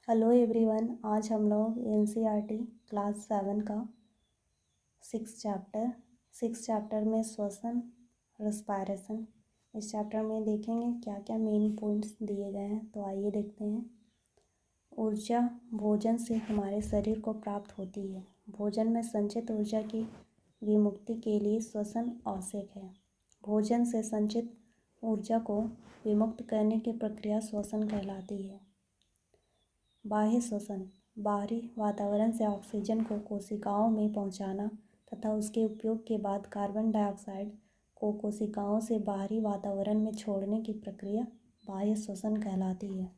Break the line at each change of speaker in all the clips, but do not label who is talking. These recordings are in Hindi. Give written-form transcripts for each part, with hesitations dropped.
Hello everyone. आज हम लोग एनसीईआरटी क्लास 7 का सिक्स चैप्टर में श्वसन रेस्पिरेशन, इस चैप्टर में देखेंगे क्या क्या मेन पॉइंट्स दिए गए हैं। तो आइए देखते हैं। ऊर्जा भोजन से हमारे शरीर को प्राप्त होती है। भोजन में संचित ऊर्जा की विमुक्ति के लिए श्वसन आवश्यक है। भोजन से संचित ऊर्जा को विमुक्त करने की प्रक्रिया श्वसन कहलाती है। बाह्य श्वसन बाहरी वातावरण से ऑक्सीजन को कोशिकाओं में पहुंचाना तथा उसके उपयोग के बाद कार्बन डाइऑक्साइड को कोशिकाओं से बाहरी वातावरण में छोड़ने की प्रक्रिया बाह्य श्वसन कहलाती है।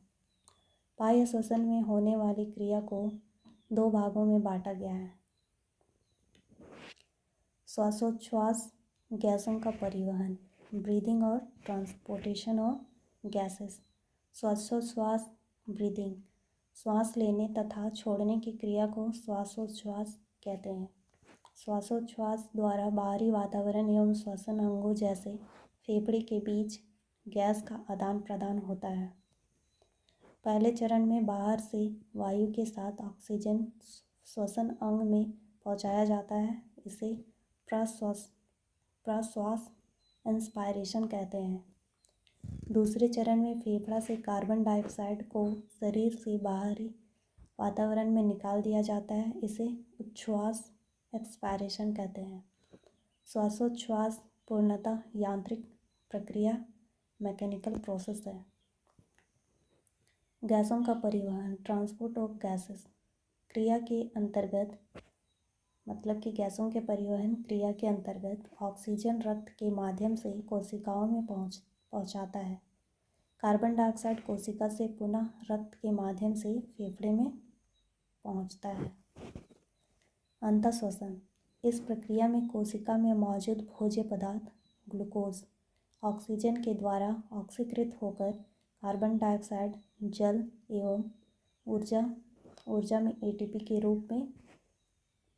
बाह्य श्वसन में होने वाली क्रिया को दो भागों में बांटा गया है। श्वासोच्छ्वास गैसों का परिवहन, ब्रीदिंग और ट्रांसपोर्टेशन ऑफ गैसेस। श्वासोच्छ्वास ब्रीदिंग, श्वास लेने तथा छोड़ने की क्रिया को श्वासोच्छ्वास कहते हैं। श्वासोच्छ्वास द्वारा बाहरी वातावरण एवं श्वसन अंगों जैसे फेफड़े के बीच गैस का आदान प्रदान होता है। पहले चरण में बाहर से वायु के साथ ऑक्सीजन श्वसन अंग में पहुंचाया जाता है। इसे प्रश्वास इंस्पायरेशन कहते हैं। दूसरे चरण में फेफड़ा से कार्बन डाइऑक्साइड को शरीर से बाहरी वातावरण में निकाल दिया जाता है। इसे उच्छ्वास एक्सपायरेशन कहते हैं। श्वासोच्छ्वास पूर्णतः यांत्रिक प्रक्रिया, मैकेनिकल प्रोसेस है। गैसों का परिवहन, ट्रांसपोर्ट ऑफ गैसेस, क्रिया के अंतर्गत मतलब कि गैसों के परिवहन क्रिया के अंतर्गत ऑक्सीजन रक्त के माध्यम से कोशिकाओं में पहुंचाता है। कार्बन डाइऑक्साइड कोशिका से पुनः रक्त के माध्यम से फेफड़े में पहुंचता है। अंतःश्वसन, इस प्रक्रिया में कोशिका में मौजूद भोज्य पदार्थ ग्लूकोज ऑक्सीजन के द्वारा ऑक्सीकृत होकर कार्बन डाइऑक्साइड, जल एवं ऊर्जा में एटीपी के रूप में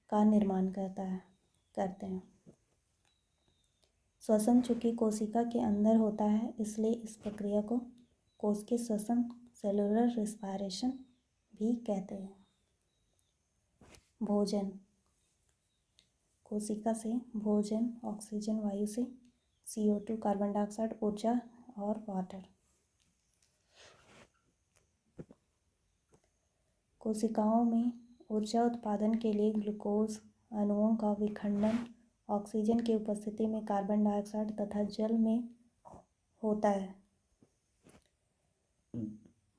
का निर्माण करते हैं। श्वसन चूंकि कोशिका के अंदर होता है, इसलिए इस प्रक्रिया को कोशिकीय श्वसन सेलुलर रेस्पिरेशन भी कहते हैं। भोजन, कोशिका से भोजन ऑक्सीजन वायु से CO2 कार्बन डाइऑक्साइड ऊर्जा और वाटर। कोशिकाओं में ऊर्जा उत्पादन के लिए ग्लूकोज अणुओं का विखंडन ऑक्सीजन की उपस्थिति में कार्बन डाइऑक्साइड तथा जल में होता है।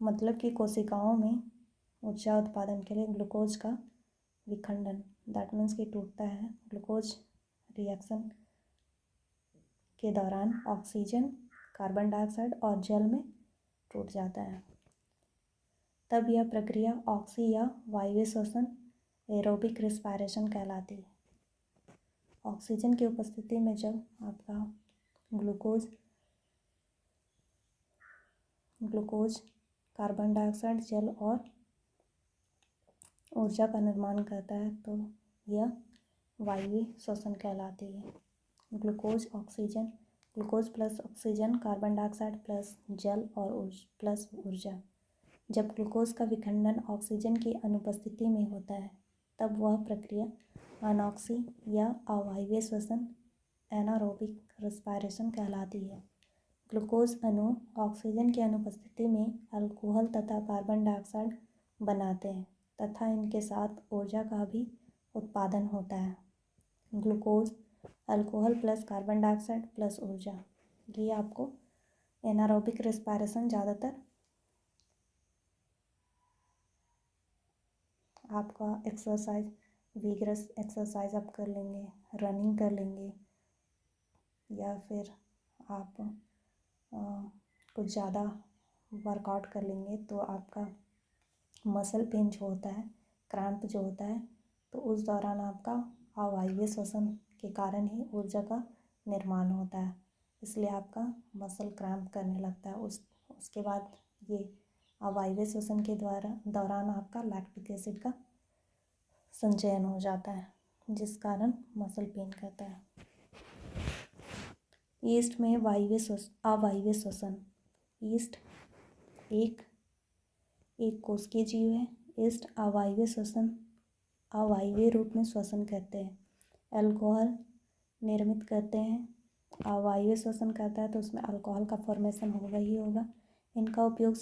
मतलब कि कोशिकाओं में ऊर्जा उत्पादन के लिए ग्लूकोज का विखंडन, दैट मीन्स कि टूटता है। ग्लूकोज रिएक्शन के दौरान ऑक्सीजन, कार्बन डाइऑक्साइड और जल में टूट जाता है। तब यह प्रक्रिया ऑक्सी या वायवीय श्वसन एरोबिक रेस्पिरेशन कहलाती है। ऑक्सीजन की उपस्थिति में जब आपका ग्लूकोज कार्बन डाइऑक्साइड, जल और ऊर्जा का निर्माण करता है तो यह वायवीय श्वसन कहलाती है। Glucose plus oxygen, carbon dioxide plus जल और प्लस ऊर्जा। जब ग्लूकोज का विखंडन ऑक्सीजन की अनुपस्थिति में होता है तब वह प्रक्रिया अनॉक्सी या अवायवीय श्वसन एनारोबिक रेस्पिरेशन कहलाती है। ग्लूकोज अणु ऑक्सीजन की अनुपस्थिति में अल्कोहल तथा कार्बन डाइऑक्साइड बनाते हैं तथा इनके साथ ऊर्जा का भी उत्पादन होता है। Glucose, alcohol plus carbon dioxide plus ऊर्जा, ये आपको एनारोबिक रेस्पिरेशन ज़्यादातर आपका एक्सरसाइज, विगरस एक्सरसाइज आप कर लेंगे, रनिंग कर लेंगे या फिर आप कुछ ज़्यादा वर्कआउट कर लेंगे तो आपका मसल पेन जो होता है, क्रैम्प जो होता है, तो उस दौरान आपका अवायवीय श्वसन के कारण ही ऊर्जा का निर्माण होता है, इसलिए आपका मसल क्रैम्प करने लगता है। उसके बाद ये अवायवीय श्वसन के दौरान आपका लैक्टिक एसिड का संचयन हो जाता है जिस कारण मसल पेन करता है। ईस्ट में अवायवीय श्वसन। ईस्ट एक एक कोशिकीय जीव है। ईस्ट अवायवीय रूप में श्वसन करते हैं। अल्कोहल निर्मित करते हैं। अवायवीय श्वसन करता है तो उसमें अल्कोहल का फॉर्मेशन होगा ही होगा। इनका उपयोग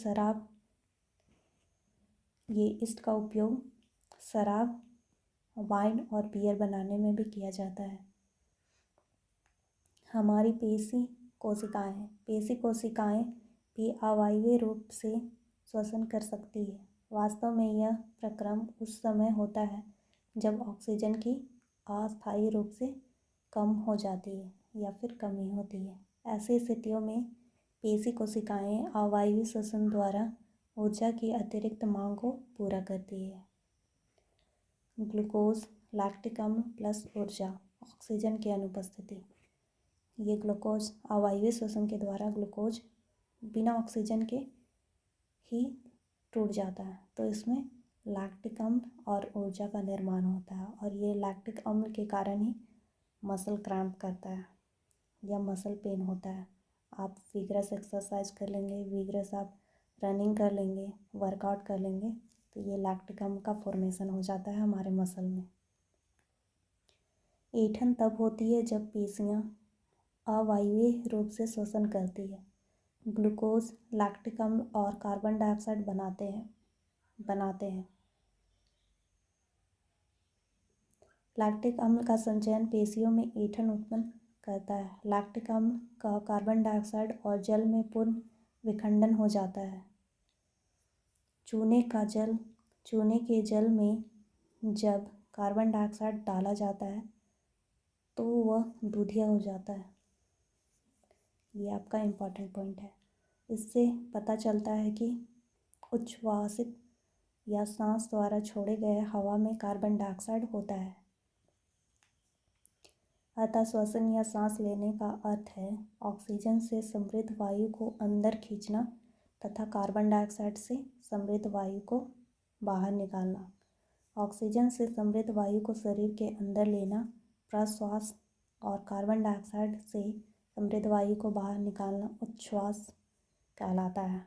ईस्ट का उपयोग शराब, वाइन और बियर बनाने में भी किया जाता है। हमारी पेशी कोशिकाएं भी अवायवीय रूप से श्वसन कर सकती है। वास्तव में यह प्रक्रम उस समय होता है जब ऑक्सीजन की अस्थायी रूप से कम हो जाती है या फिर कमी होती है। ऐसी स्थितियों में पेशी कोशिकाएं अवायवीय श्वसन द्वारा ऊर्जा की अतिरिक्त मांग को पूरा करती है। ग्लूकोज, लैक्टिक अम्ल प्लस ऊर्जा, ऑक्सीजन की अनुपस्थिति। ये ग्लूकोज अवायवीय श्वसन के द्वारा ग्लूकोज बिना ऑक्सीजन के ही टूट जाता है, तो इसमें लैक्टिक अम्ल और ऊर्जा का निर्माण होता है। और ये लैक्टिक अम्ल के कारण ही मसल क्रैम्प करता है या मसल पेन होता है। आप विग्रस एक्सरसाइज कर लेंगे, विग्रस आप रनिंग कर लेंगे, वर्कआउट कर लेंगे, तो ये लैक्टिक अम्ल का फॉर्मेशन हो जाता है हमारे मसल में। ऐंठन तब होती है जब पेशियाँ अवायवीय रूप से श्वसन करती है। ग्लूकोज, लैक्टिक अम्ल और कार्बन डाइऑक्साइड बनाते हैं। लैक्टिक अम्ल का संचयन पेशियों में ऐंठन उत्पन्न करता है। लैक्टिक अम्ल का कार्बन डाइऑक्साइड और जल में पूर्ण विखंडन हो जाता है। चूने के जल में जब कार्बन डाइऑक्साइड डाला जाता है तो वह दूधिया हो जाता है। ये आपका इम्पॉर्टेंट पॉइंट है। इससे पता चलता है कि उच्छ्वासित या सांस द्वारा छोड़े गए हवा में कार्बन डाइऑक्साइड होता है। अतः श्वसन या सांस लेने का अर्थ है ऑक्सीजन से समृद्ध वायु को अंदर खींचना तथा कार्बन डाइऑक्साइड से समृद्ध वायु को बाहर निकालना। ऑक्सीजन से समृद्ध वायु को शरीर के अंदर लेना प्रश्वास और कार्बन डाइऑक्साइड से समृद्ध वायु को बाहर निकालना उच्छ्वास कहलाता है।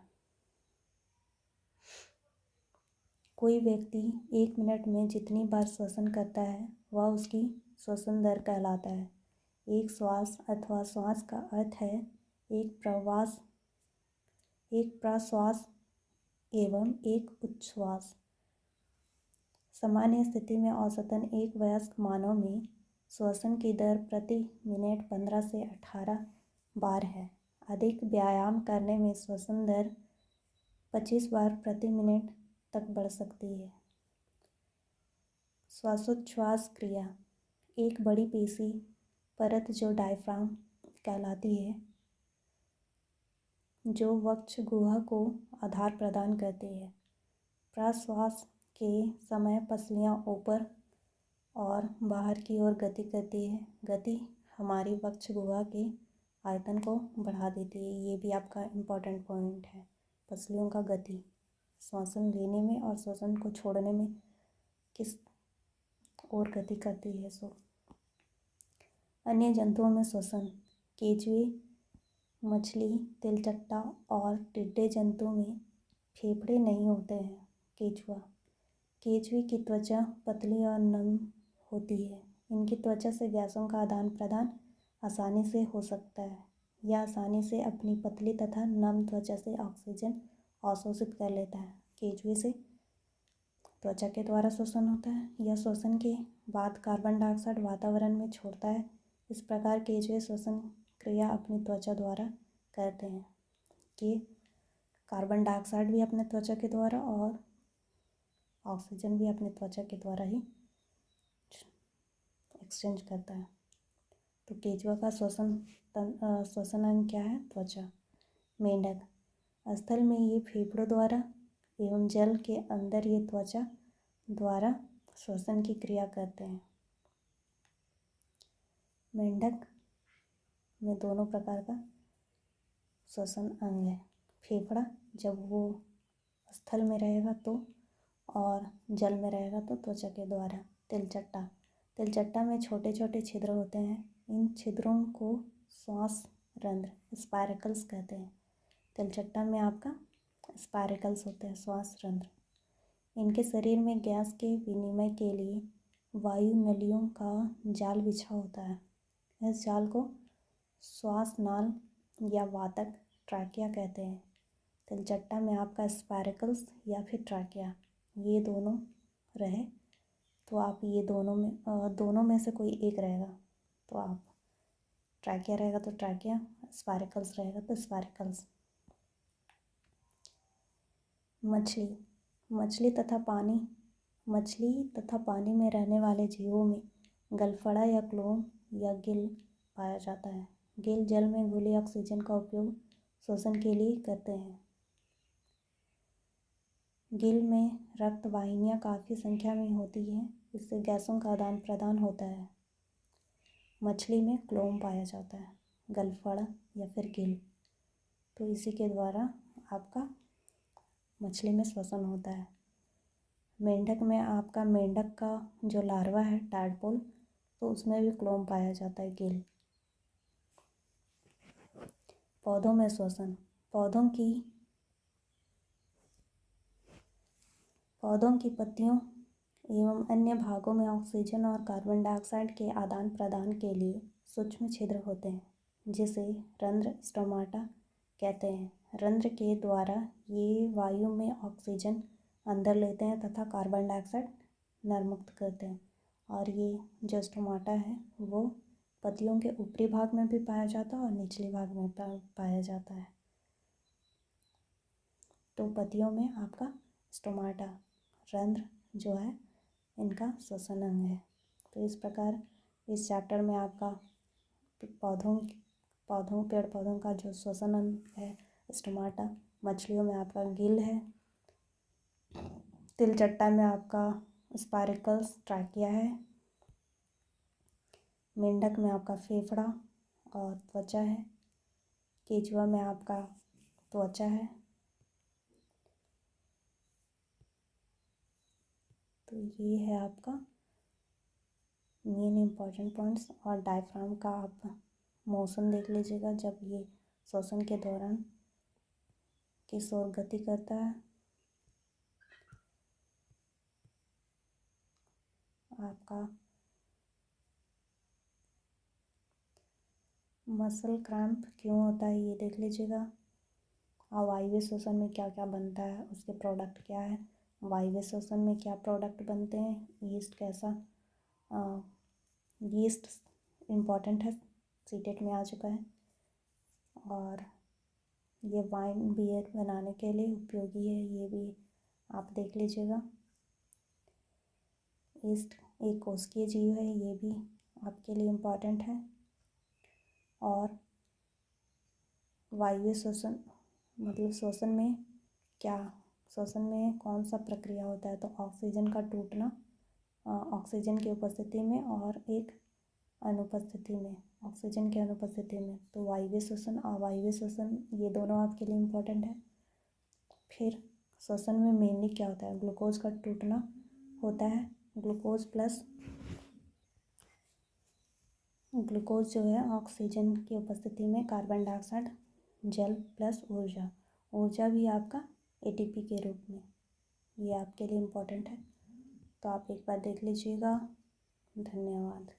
कोई व्यक्ति 1 मिनट में जितनी बार श्वसन करता है वह उसकी श्वसन दर कहलाता है। एक श्वास अथवा श्वास का अर्थ है एक प्रश्वास एवं एक उच्छ्वास। सामान्य स्थिति में औसतन एक वयस्क मानव में श्वसन की दर प्रति मिनट 15 से 18 बार है। अधिक व्यायाम करने में श्वसन दर 25 बार प्रति मिनट तक बढ़ सकती है। श्वासोच्छ्वास क्रिया। एक बड़ी पेशी परत जो डायफ्राम कहलाती है, जो वक्ष गुहा को आधार प्रदान करती है। प्रश्वास के समय पसलियाँ ऊपर और बाहर की ओर गति करती है। गति हमारी वक्ष गुहा के आयतन को बढ़ा देती है। ये भी आपका इम्पॉर्टेंट पॉइंट है। पसलियों का गति श्वसन लेने में और श्वसन को छोड़ने में किस ओर गति करती है। अन्य जंतुओं में श्वसन। केंचुए, मछली, तिलचट्टा और टिड्डे जंतु में फेफड़े नहीं होते हैं। केंचुए की त्वचा पतली और नम होती है। इनकी त्वचा से गैसों का आदान प्रदान आसानी से हो सकता है। यह आसानी से अपनी पतली तथा नम त्वचा से ऑक्सीजन अवशोषित कर लेता है। केंचुए से त्वचा के द्वारा श्वसन होता है। यह श्वसन के बाद कार्बन डाइऑक्साइड वातावरण में छोड़ता है। इस प्रकार केंचुए श्वसन क्रिया अपनी त्वचा द्वारा करते हैं कि कार्बन डाइऑक्साइड भी अपने त्वचा के द्वारा और ऑक्सीजन भी अपने त्वचा के द्वारा ही एक्सचेंज करता है। तो केंचुआ का श्वसन अंग क्या है? त्वचा। मेंढक। स्थल में ये फेफड़ों द्वारा एवं जल के अंदर ये त्वचा द्वारा श्वसन की क्रिया करते हैं। मेंढक में दोनों प्रकार का श्वसन अंग है। फेफड़ा जब वो स्थल में रहेगा तो, और जल में रहेगा तो त्वचा के द्वारा। तिलचट्टा में छोटे छोटे छिद्र होते हैं। इन छिद्रों को श्वास रंध्र स्पायरकल्स कहते हैं। तिलचट्टा में आपका स्पाइरकल्स होते हैं, श्वास रंध्र। इनके शरीर में गैस के विनिमय के लिए वायु नलियों का जाल बिछा होता है। इस जाल को श्वास नाल या वातक ट्रैकिया कहते हैं। तिलचट्टा में आपका स्पाइरकल्स या फिर ट्रैकिया, ये दोनों रहे तो आप ये दोनों में से कोई एक रहेगा तो आप ट्रैकिया रहेगा तो ट्रैकिया, स्पाइरकल्स रहेगा तो स्पाइरकल्स। मछली तथा पानी में रहने वाले जीवों में गलफड़ा या क्लोम या गिल पाया जाता है। गिल जल में घुली ऑक्सीजन का उपयोग श्वसन के लिए करते हैं। गिल में रक्त वाहिनियाँ काफ़ी संख्या में होती हैं, इससे गैसों का आदान प्रदान होता है। मछली में क्लोम पाया जाता है, गलफड़ा या फिर गिल, तो इसी के द्वारा आपका मछली में श्वसन होता है। मेंढक में आपका मेंढक का जो लार्वा है टैडपोल, तो उसमें भी क्लोम पाया जाता है, गिल। पौधों में श्वसन। पौधों की पत्तियों एवं अन्य भागों में ऑक्सीजन और कार्बन डाइऑक्साइड के आदान प्रदान के लिए सूक्ष्म छिद्र होते हैं, जिसे रंध्र स्टोमाटा कहते हैं। रंध्र के द्वारा ये वायु में ऑक्सीजन अंदर लेते हैं तथा कार्बन डाइऑक्साइड निर्मुक्त करते हैं। और ये जो स्टोमाटा है वो पत्तियों के ऊपरी भाग में भी पाया जाता है और निचले भाग में पाया जाता है। तो पत्तियों में आपका स्टोमाटा, रंध्र जो है, इनका श्वसन अंग है। तो इस प्रकार इस चैप्टर में आपका पेड़ पौधों का जो श्वसन अंग है स्टोमाटा, मछलियों में आपका गिल है, तिलचट्टा में आपका स्पाइरकल्स ट्रैकिया है, मेंढक में आपका फेफड़ा और त्वचा है, केंचुआ में आपका त्वचा है। तो ये है आपका मेन इम्पॉर्टेंट पॉइंट्स। और डायफ्राम का आप मोशन देख लीजिएगा जब ये श्वसन के दौरान किस ओर गति करता है। आपका मसल क्रैम्प क्यों होता है ये देख लीजिएगा। वायवीय श्वसन में क्या क्या बनता है, उसके प्रोडक्ट क्या है, वायवीय श्वसन में क्या प्रोडक्ट बनते हैं, यीस्ट कैसा, यीस्ट इम्पॉर्टेंट है, सीटेट में आ चुका है। और ये वाइन बियर बनाने के लिए उपयोगी है, ये भी आप देख लीजिएगा। यीस्ट एक कोशिकीय जीव है, ये भी आपके लिए इम्पॉर्टेंट है। और वायवीय श्वसन मतलब श्वसन में कौन सा प्रक्रिया होता है, तो ऑक्सीजन का टूटना ऑक्सीजन की उपस्थिति में और एक अनुपस्थिति में, ऑक्सीजन की अनुपस्थिति में। तो वायवीय श्वसन अवायवीय श्वसन ये दोनों आपके लिए इम्पोर्टेंट है। फिर श्वसन में मेनली क्या होता है, ग्लूकोज का टूटना होता है। ग्लूकोज जो है ऑक्सीजन की उपस्थिति में, कार्बन डाइऑक्साइड, जल प्लस ऊर्जा भी आपका एटीपी के रूप में, ये आपके लिए इम्पोर्टेंट है। तो आप एक बार देख लीजिएगा। धन्यवाद।